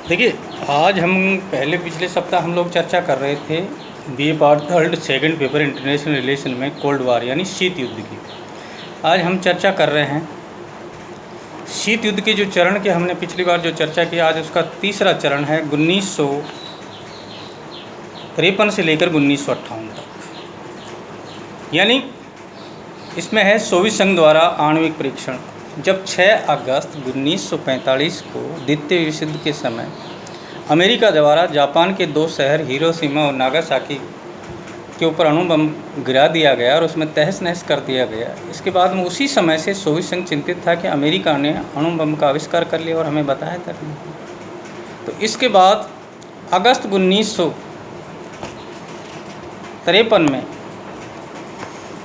देखिए, आज हम पिछले सप्ताह हम लोग चर्चा कर रहे थे BA part third second paper international relation में कोल्ड वार यानी शीत युद्ध की। आज हम चर्चा कर रहे हैं शीत युद्ध के जो चरण के हमने पिछली बार जो चर्चा की, आज उसका तीसरा चरण है 1953 से लेकर 1958 तक। यानी इसमें है सोवियत संघ द्वारा आणविक परीक्षण। जब 6 अगस्त 1945 को द्वितीय विश्व युद्ध के समय अमेरिका द्वारा जापान के 2 शहर हिरोशिमा और नागासाकी के ऊपर अणु बम गिरा दिया गया और उसमें तहस नहस कर दिया गया। इसके बाद में उसी समय से सोवियत संघ चिंतित था कि अमेरिका ने अणु बम का आविष्कार कर लिया और हमें बताया तक नहीं। तो इसके बाद अगस्त 1953 में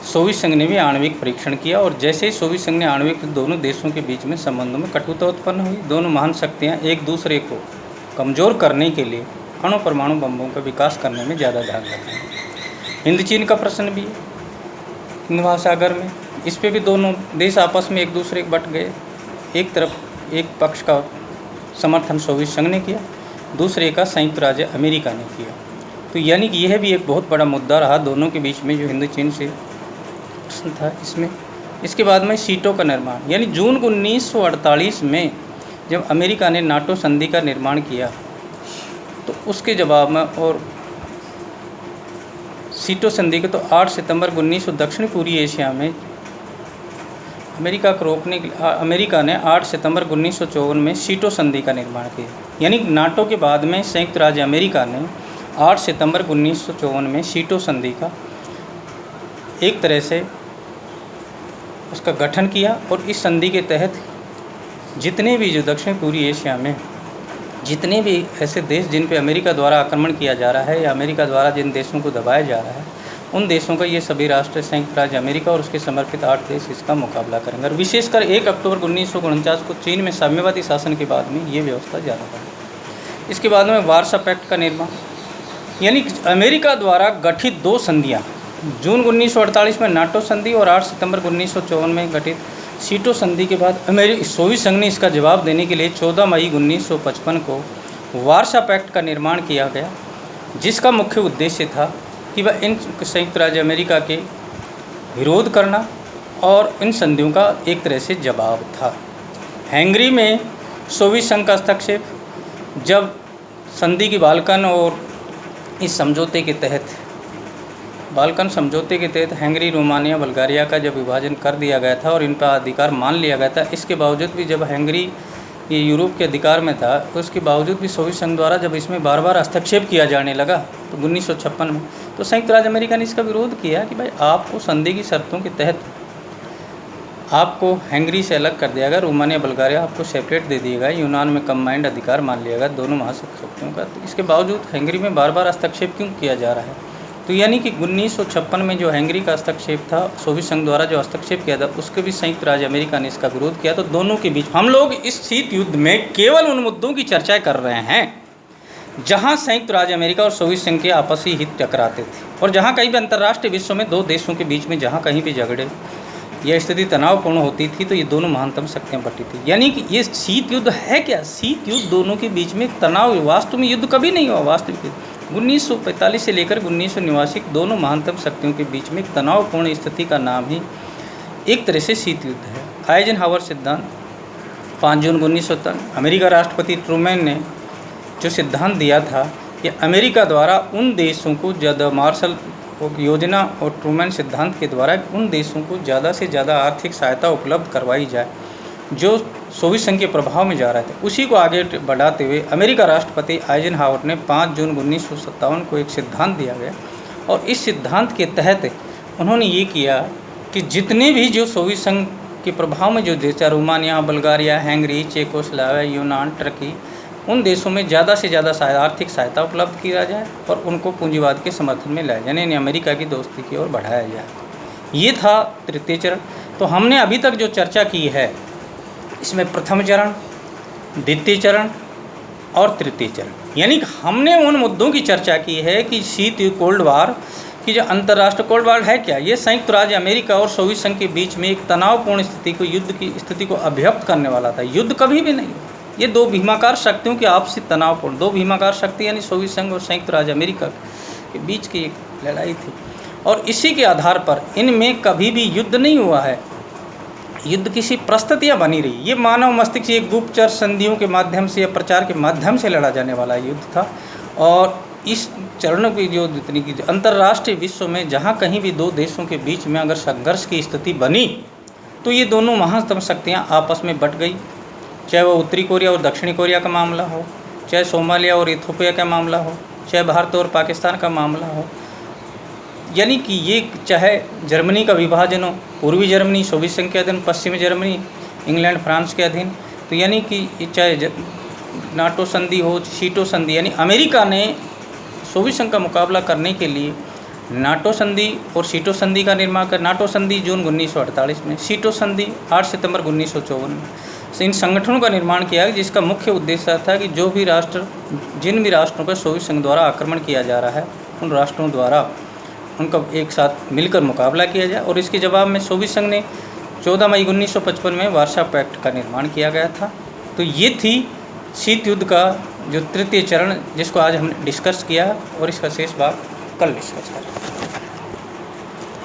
सोवियत संघ ने भी आणविक परीक्षण किया और जैसे ही सोवियत संघ ने आणविक, दोनों देशों के बीच में संबंधों में कटुता उत्पन्न हुई। दोनों महान शक्तियाँ एक दूसरे को कमज़ोर करने के लिए अणु परमाणु बमों का विकास करने में ज़्यादा ध्यान रखते हैं। हिंद चीन का प्रश्न भी है हिंद महासागर में, इस पे भी दोनों देश आपस में एक दूसरे के बट गए। एक तरफ एक पक्ष का समर्थन सोवियत संघ ने किया, दूसरे का संयुक्त राज्य अमेरिका ने किया। तो यानी कि यह भी एक बहुत बड़ा मुद्दा रहा दोनों के बीच में, जो हिंद चीन से प्रश्न था इसमें। इसके बाद में सीटों का निर्माण, यानी जून 1948 में जब अमेरिका ने नाटो संधि का निर्माण किया तो उसके जवाब में और सीटो संधि के तो 8 सितंबर 1900 दक्षिण पूर्वी एशिया में अमेरिका को रोकने के लिए अमेरिका ने 8 सितंबर 1954 में सीटो संधि का निर्माण किया। यानी नाटो के बाद में संयुक्त राज्य अमेरिका ने 8 सितंबर 1954 में सीटो संधि का एक तरह से उसका गठन किया और इस संधि के तहत जितने भी जो दक्षिण पूर्वी एशिया में जितने भी ऐसे देश जिन पे अमेरिका द्वारा आक्रमण किया जा रहा है या अमेरिका द्वारा जिन देशों को दबाया जा रहा है, उन देशों का ये सभी राष्ट्र संयुक्त राज्य अमेरिका और उसके समर्पित 8 देश इसका मुकाबला करेंगे। और विशेषकर 1 अक्टूबर 1949 को चीन में साम्यवादी शासन के बाद में ये व्यवस्था ज़्यादा बढ़ी। इसके बाद में वार्सा पैक्ट का निर्माण, यानी अमेरिका द्वारा गठित 2 संधियाँ, जून 1948 में नाटो संधि और 8 सितंबर 1954 में गठित सीटो संधि के बाद सोवियत संघ ने इसका जवाब देने के लिए 14 मई 1955 को वार्सा पैक्ट का निर्माण किया गया, जिसका मुख्य उद्देश्य था कि वह इन संयुक्त राज्य अमेरिका के विरोध करना और इन संधियों का एक तरह से जवाब था। हंगरी में सोवियत संघ का हस्तक्षेप, जब संधि की बाल्कन और इस समझौते के तहत हंगरी, रोमानिया, बल्गारिया का जब विभाजन कर दिया गया था और इन पर अधिकार मान लिया गया था, इसके बावजूद भी जब हंगरी ये यूरोप के अधिकार में था, तो उसके बावजूद भी सोवियत संघ द्वारा जब इसमें बार बार हस्तक्षेप किया जाने लगा तो 1956 में तो संयुक्त राज्य अमेरिका ने इसका विरोध किया कि भाई आपको संधि की शर्तों के तहत आपको हंगरी से अलग कर दिया गया, रोमानिया, बल्गारिया आपको सेपरेट दे दिया गया, यूनान में कंबाइंड अधिकार मान लिया गया दोनों महाशक्तियों का। तो इसके बावजूद हंगरी में बार बार हस्तक्षेप क्यों किया जा रहा है? तो यानी कि 1956 में जो हंगरी का हस्तक्षेप था, सोवियत संघ द्वारा जो हस्तक्षेप किया था, उसके भी संयुक्त राज्य अमेरिका ने इसका विरोध किया। तो दोनों के बीच हम लोग इस शीत युद्ध में केवल उन मुद्दों की चर्चा कर रहे हैं जहां संयुक्त राज्य अमेरिका और सोवियत संघ के आपसी हित टकराते थे और जहां कहीं भी अंतर्राष्ट्रीय विश्व में 2 देशों के बीच में जहां कहीं भी झगड़े या स्थिति तनावपूर्ण होती थी तो ये दोनों महानतम शक्तियाँ बटी थी। यानी कि ये शीत युद्ध है क्या? शीत युद्ध दोनों के बीच में तनाव, वास्तव में युद्ध कभी नहीं हुआ। वास्तविक 1945 से लेकर 1989 दोनों महानतम शक्तियों के बीच में तनावपूर्ण स्थिति का नाम ही एक तरह से शीत युद्ध है। आइजनहावर सिद्धांत 5 जून 1970 अमेरिका राष्ट्रपति ट्रूमैन ने जो सिद्धांत दिया था कि अमेरिका द्वारा उन देशों को ज़्यादा मार्शल योजना और ट्रूमैन सिद्धांत के द्वारा उन देशों को ज़्यादा से ज़्यादा आर्थिक सहायता उपलब्ध करवाई जाए जो सोवियत संघ के प्रभाव में जा रहे थे, उसी को आगे बढ़ाते हुए अमेरिका राष्ट्रपति आइजनहावर ने 5 जून 1957 को एक सिद्धांत दिया गया और इस सिद्धांत के तहत उन्होंने ये किया कि जितने भी जो सोवियत संघ के प्रभाव में जो देश, रोमानिया, बल्गारिया, हंगरी, चेकोस्लोवाकिया, यूनान, टर्की, उन देशों में ज़्यादा से ज़्यादा आर्थिक सहायता उपलब्ध किया जाए और उनको पूंजीवाद के समर्थन में लाया जाए, यानी अमेरिका की दोस्ती की ओर बढ़ाया जाए। ये था तृतीय चरण। तो हमने अभी तक जो चर्चा की है इसमें प्रथम चरण, द्वितीय चरण और तृतीय चरण, यानी कि हमने उन मुद्दों की चर्चा की है कि शीत युद्ध, कोल्ड वार की जो अंतर्राष्ट्रीय कोल्ड वार है क्या? ये संयुक्त राज्य अमेरिका और सोवियत संघ के बीच में एक तनावपूर्ण स्थिति को, युद्ध की स्थिति को अभिव्यक्त करने वाला था। युद्ध कभी भी नहीं, ये दो भीमाकार शक्तियों के आपसी तनावपूर्ण, दो भीमाकार शक्ति यानी सोवियत संघ और संयुक्त राज्य अमेरिका के बीच की एक लड़ाई थी, और इसी के आधार पर इनमें कभी भी युद्ध नहीं हुआ है। युद्ध किसी परिस्थितियाँ बनी रही। ये मानव मस्तिष्क एक गुप्तचर संधियों के माध्यम से या प्रचार के माध्यम से लड़ा जाने वाला युद्ध था। और इस चरणों की जो जितनी की अंतर्राष्ट्रीय विश्व में जहाँ कहीं भी दो देशों के बीच में अगर संघर्ष की स्थिति बनी तो ये दोनों महासत्ता शक्तियाँ आपस में बट गई, चाहे वो उत्तरी कोरिया और दक्षिणी कोरिया का मामला हो, चाहे सोमालिया और इथियोपिया का मामला हो, चाहे भारत और पाकिस्तान का मामला हो। यानी कि ये चाहे जर्मनी का विभाजन हो, पूर्वी जर्मनी सोवियत संघ के अधीन, पश्चिमी जर्मनी इंग्लैंड फ्रांस के अधीन, तो यानी कि चाहे नाटो संधि हो, शीटो संधि, यानी अमेरिका ने सोवियत संघ का मुकाबला करने के लिए नाटो संधि और शीटो संधि का निर्माण कर, नाटो संधि जून 1948 में, शीटो संधि 8 सितंबर 1954 में इन संगठनों का निर्माण किया, जिसका मुख्य उद्देश्य था कि जो भी राष्ट्र, जिन भी राष्ट्रों पर सोवियत संघ द्वारा आक्रमण किया जा रहा है, उन राष्ट्रों द्वारा उनका एक साथ मिलकर मुकाबला किया जाए। और इसके जवाब में सोवियत संघ ने 14 मई 1955 में वार्सा पैक्ट का निर्माण किया गया था। तो ये थी शीत युद्ध का जो तृतीय चरण, जिसको आज हमने डिस्कस किया, और इसका शेष भाग कल डिस्कस करें।